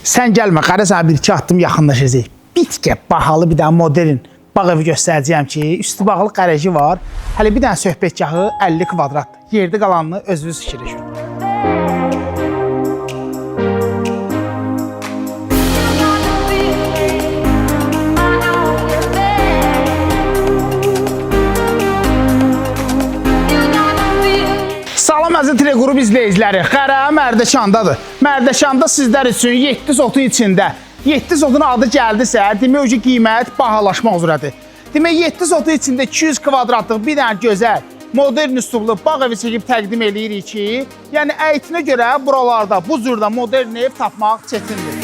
Sən gəlmə, qara sana bir-iki addım yaxınlaşacaq. Bitqə bahalı bir dənə modern bağ evi göstərəcəyəm ki, üstü bağlı qarajı var. Hələ bir dənə söhbətgahı 50 kvadratdır. Yerdə qalanını özünüz fikirləşin. Salam əziz Teleqrup izləyiciləri, Qara Mərdəkandadır. Mərdəkanda sizlər üçün 7 sotun içində 7 sotun adı gəldisə, demək ki, qiymət bahalaşmaq üzrədir. Demək 7 sotun içində 200 kvadratlıq bir dənə gözəl, modern üslublu bağ evi çəkib təqdim eləyirik ki, yəni əyitinə görə buralarda bu cürdə modern ev tapmaq çətindir.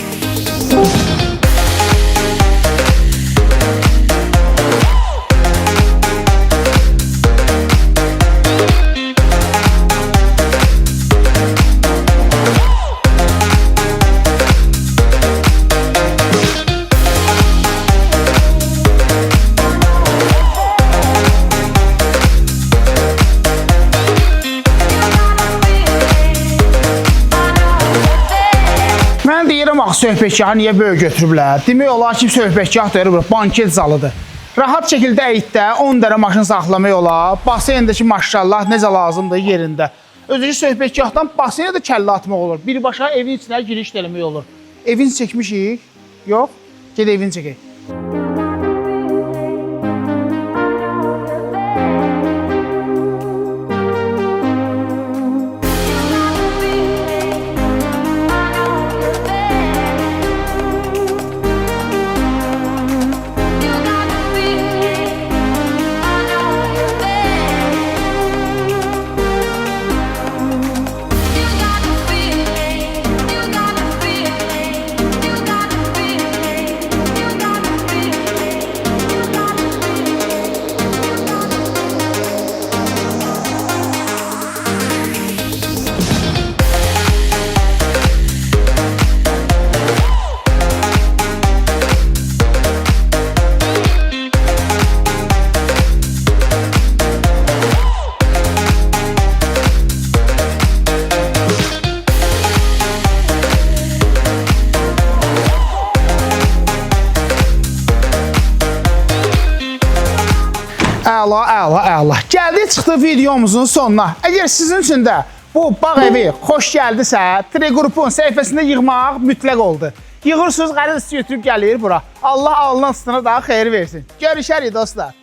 Mən deyirəm axı söhbətgahı niyə böyük götürüblər? Demək olar ki, söhbətgah deyir, banket zalıdır. Rahat şəkildə əyitdə 10 dənə maşın saxlamaq olar. Baseyndəki maşallah necə lazımdır yerində. Özü söhbətgahdan baseynə də kəllə atmaq olur. Birbaşa evin içinə giriş eləmək olur. Evin çəkmişik? Yox. Ged evin çəkək. Əla. Gəldik çıxdı videomuzun sonuna. Əgər sizin üçün də bu bağ evi xoş gəldisə, Teleqrupun səhifəsində yığmaq mütləq oldu. Yığırsınız, qəriz götürüb gəlir bura. Allah alnına sıtına daha xeyir versin. Görüşərik dostlar.